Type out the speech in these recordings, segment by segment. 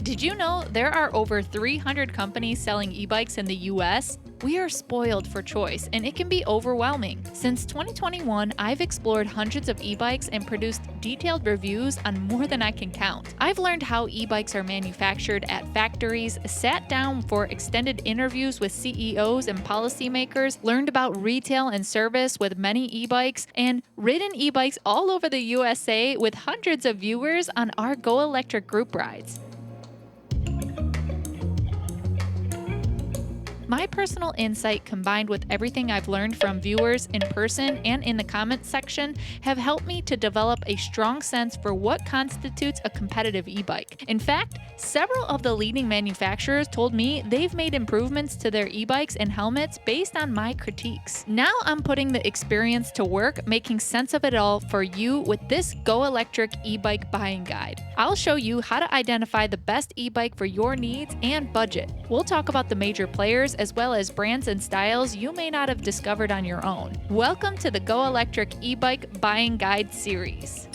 Did you know there are over 300 companies selling e-bikes in the US? We are spoiled for choice, and it can be overwhelming. Since 2021, I've explored hundreds of e-bikes and produced detailed reviews on more than I can count. I've learned how e-bikes are manufactured at factories, sat down for extended interviews with CEOs and policymakers, learned about retail and service with many e-bikes, and ridden e-bikes all over the USA with hundreds of viewers on our GoElectric group rides. My personal insight combined with everything I've learned from viewers in person and in the comments section have helped me to develop a strong sense for what constitutes a competitive e-bike. In fact, several of the leading manufacturers told me they've made improvements to their e-bikes and helmets based on my critiques. Now I'm putting the experience to work, making sense of it all for you with this GoElectric e-bike buying guide. I'll show you how to identify the best e-bike for your needs and budget. We'll talk about the major players as well as brands and styles you may not have discovered on your own. Welcome to the GoElectric e-bike buying guide series.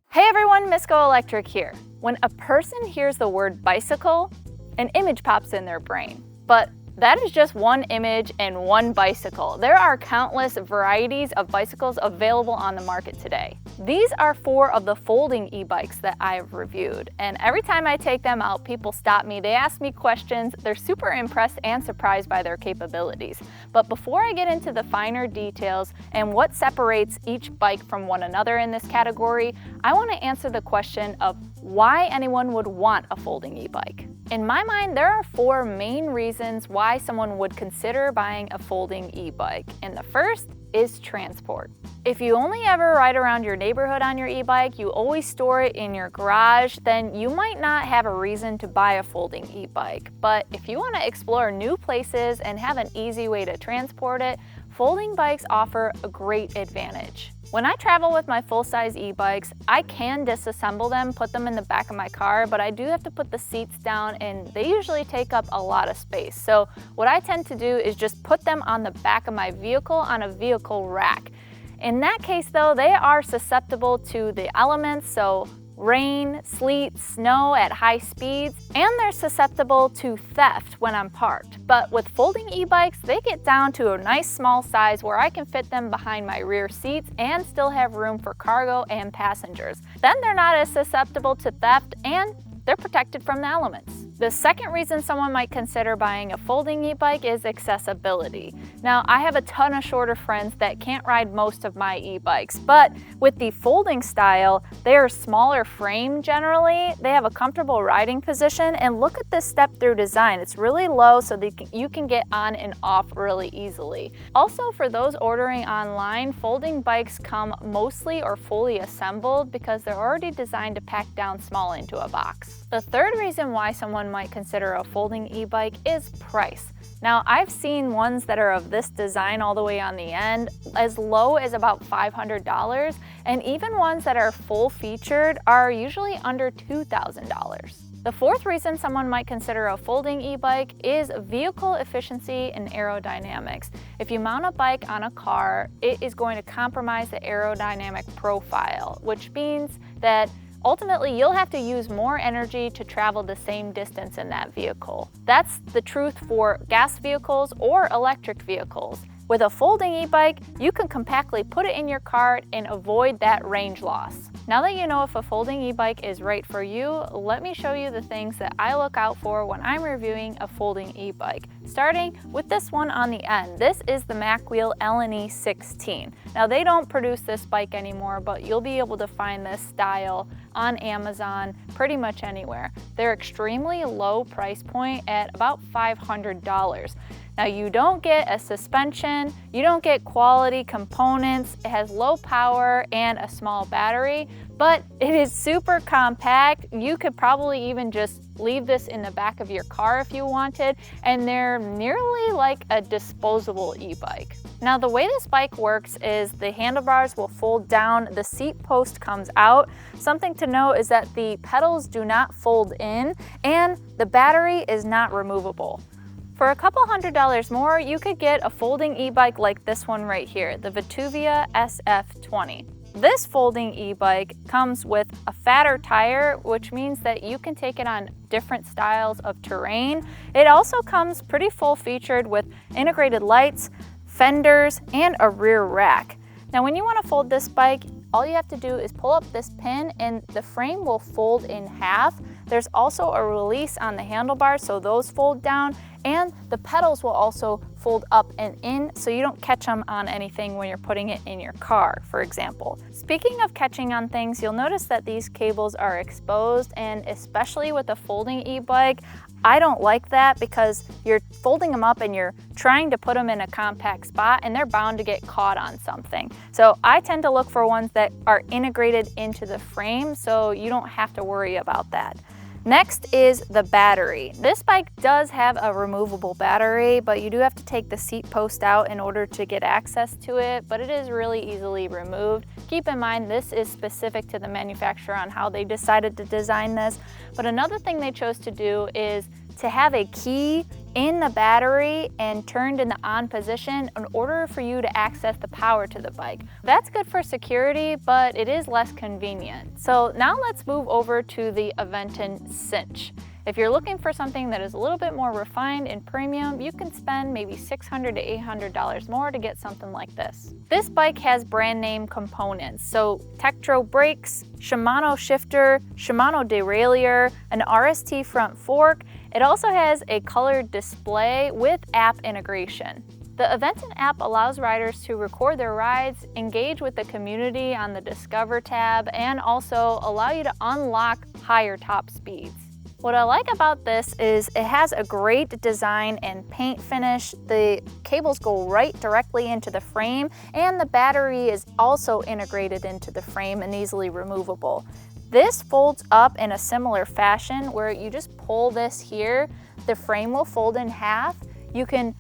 Hey everyone, Miss GoElectric here. When a person hears the word bicycle, an image pops in their brain. But that is just one image and one bicycle. There are countless varieties of bicycles available on the market today. These are 4 of the folding e-bikes that I have reviewed, and every time I take them out, people stop me, they ask me questions, they're super impressed and surprised by their capabilities. But before I get into the finer details and what separates each bike from one another in this category, I want to answer the question of why anyone would want a folding e-bike. In my mind, there are 4 main reasons why someone would consider buying a folding e-bike, and the first is transport. If you only ever ride around your neighborhood on your e-bike, you always store it in your garage, then you might not have a reason to buy a folding e-bike. But if you want to explore new places and have an easy way to transport it, folding bikes offer a great advantage. When I travel with my full-size e-bikes, I can disassemble them, put them in the back of my car, but I do have to put the seats down and they usually take up a lot of space. So what I tend to do is just put them on the back of my vehicle on a vehicle rack. In that case though, they are susceptible to the elements, so rain, sleet, snow at high speeds, and they're susceptible to theft when I'm parked. But with folding e-bikes, they get down to a nice small size where I can fit them behind my rear seats and still have room for cargo and passengers. Then they're not as susceptible to theft and they're protected from the elements. The second reason someone might consider buying a folding e-bike is accessibility. Now, I have a ton of shorter friends that can't ride most of my e-bikes, but with the folding style, they are smaller frame generally, they have a comfortable riding position, and look at this step-through design. It's really low so that you can get on and off really easily. Also, for those ordering online, folding bikes come mostly or fully assembled because they're already designed to pack down small into a box. The third reason why someone might consider a folding e-bike is price. Now, I've seen ones that are of this design all the way on the end, as low as about $500, and even ones that are full featured are usually under $2,000. The fourth reason someone might consider a folding e-bike is vehicle efficiency and aerodynamics. If you mount a bike on a car, it is going to compromise the aerodynamic profile, which means that ultimately, you'll have to use more energy to travel the same distance in that vehicle. That's the truth for gas vehicles or electric vehicles. With a folding e-bike, you can compactly put it in your cart and avoid that range loss. Now that you know if a folding e-bike is right for you, let me show you the things that I look out for when I'm reviewing a folding e-bike. Starting with this one on the end. This is the Macwheel LNE 16. Now they don't produce this bike anymore, but you'll be able to find this style on Amazon pretty much anywhere. They're extremely low price point at about $500. Now you don't get a suspension, you don't get quality components, it has low power and a small battery, but it is super compact. You could probably even just leave this in the back of your car if you wanted, and they're nearly like a disposable e-bike. Now the way this bike works is the handlebars will fold down, the seat post comes out. Something to note is that the pedals do not fold in and the battery is not removable. For a couple $100 more, you could get a folding e-bike like this one right here, the Vetuvia SF20. This folding e-bike comes with a fatter tire, which means that you can take it on different styles of terrain. It also comes pretty full featured with integrated lights, fenders, and a rear rack. Now when you want to fold this bike, all you have to do is pull up this pin and the frame will fold in half. There's also a release on the handlebars, so those fold down, and the pedals will also fold up and in so you don't catch them on anything when you're putting it in your car, for example. Speaking of catching on things, you'll notice that these cables are exposed, and especially with a folding e-bike, I don't like that because you're folding them up and you're trying to put them in a compact spot and they're bound to get caught on something. So I tend to look for ones that are integrated into the frame so you don't have to worry about that. Next is the battery. This bike does have a removable battery, but you do have to take the seat post out in order to get access to it, but it is really easily removed. Keep in mind, this is specific to the manufacturer on how they decided to design this. But another thing they chose to do is to have a key in the battery and turned in the on position in order for you to access the power to the bike. That's good for security, but it is less convenient. So now let's move over to the Aventon Cinch. If you're looking for something that is a little bit more refined and premium, you can spend maybe $600 to $800 more to get something like this. This bike has brand name components, so Tektro brakes, Shimano shifter, Shimano derailleur, an RST front fork. It also has a colored display with app integration. The Aventon app allows riders to record their rides, engage with the community on the Discover tab, and also allow you to unlock higher top speeds. What I like about this is it has a great design and paint finish. The cables go right directly into the frame, and the battery is also integrated into the frame and easily removable. This folds up in a similar fashion where you just pull this here, the frame will fold in half. You can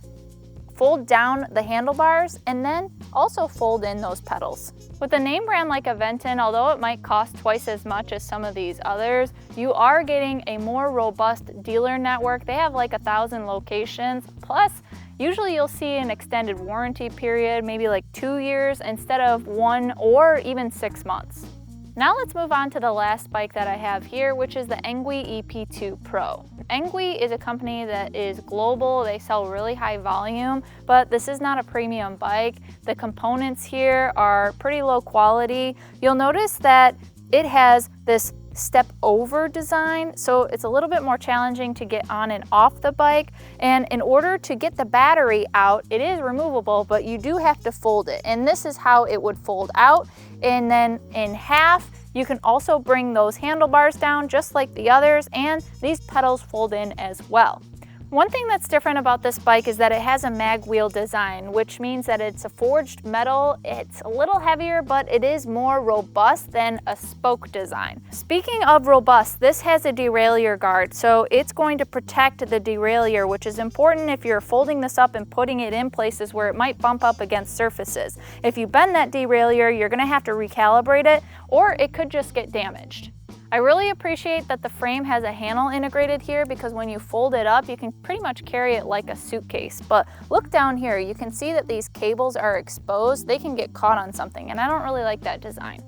fold down the handlebars and then also fold in those pedals. With a name brand like Aventon, although it might cost twice as much as some of these others, you are getting a more robust dealer network. They have like 1,000 locations, plus usually you'll see an extended warranty period, maybe like 2 years instead of 1 or even 6 months. Now let's move on to the last bike that I have here, which is the Engui EP2 Pro. Engui is a company that is global. They sell really high volume, but this is not a premium bike. The components here are pretty low quality. You'll notice that it has this step over design, so it's a little bit more challenging to get on and off the bike. And in order to get the battery out, it is removable, but you do have to fold it. And this is how it would fold out. And then in half, you can also bring those handlebars down just like the others, and these pedals fold in as well. One thing that's different about this bike is that it has a mag wheel design, which means that it's a forged metal. It's a little heavier, but it is more robust than a spoke design. Speaking of robust, this has a derailleur guard, so it's going to protect the derailleur, which is important if you're folding this up and putting it in places where it might bump up against surfaces. If you bend that derailleur, you're gonna have to recalibrate it, or it could just get damaged. I really appreciate that the frame has a handle integrated here because when you fold it up, you can pretty much carry it like a suitcase. But look down here, you can see that these cables are exposed. They can get caught on something, and I don't really like that design.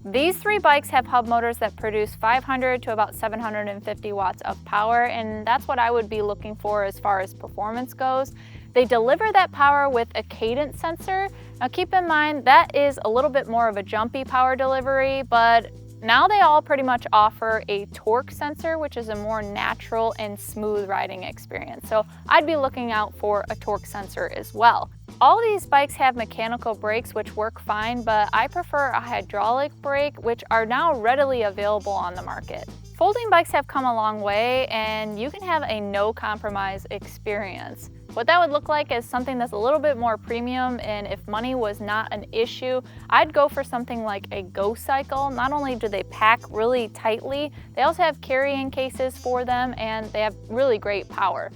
These 3 bikes have hub motors that produce 500 to about 750 watts of power, and that's what I would be looking for as far as performance goes. They deliver that power with a cadence sensor. Now keep in mind, that is a little bit more of a jumpy power delivery, but now they all pretty much offer a torque sensor, which is a more natural and smooth riding experience. So I'd be looking out for a torque sensor as well. All these bikes have mechanical brakes, which work fine, but I prefer a hydraulic brake, which are now readily available on the market. Folding bikes have come a long way, and you can have a no compromise experience. What that would look like is something that's a little bit more premium, and if money was not an issue, I'd go for something like a GoCycle. Not only do they pack really tightly, they also have carrying cases for them, and they have really great power.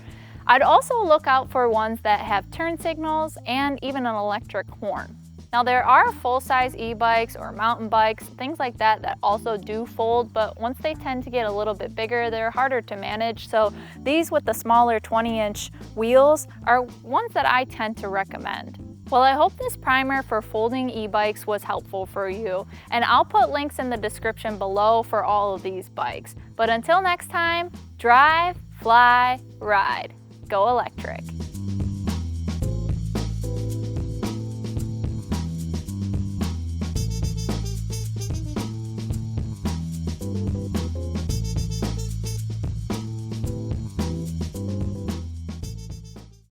I'd also look out for ones that have turn signals and even an electric horn. Now there are full-size e-bikes or mountain bikes, things like that, that also do fold, but once they tend to get a little bit bigger, they're harder to manage. So these with the smaller 20-inch wheels are ones that I tend to recommend. Well, I hope this primer for folding e-bikes was helpful for you, and I'll put links in the description below for all of these bikes. But until next time, drive, fly, ride. Go electric.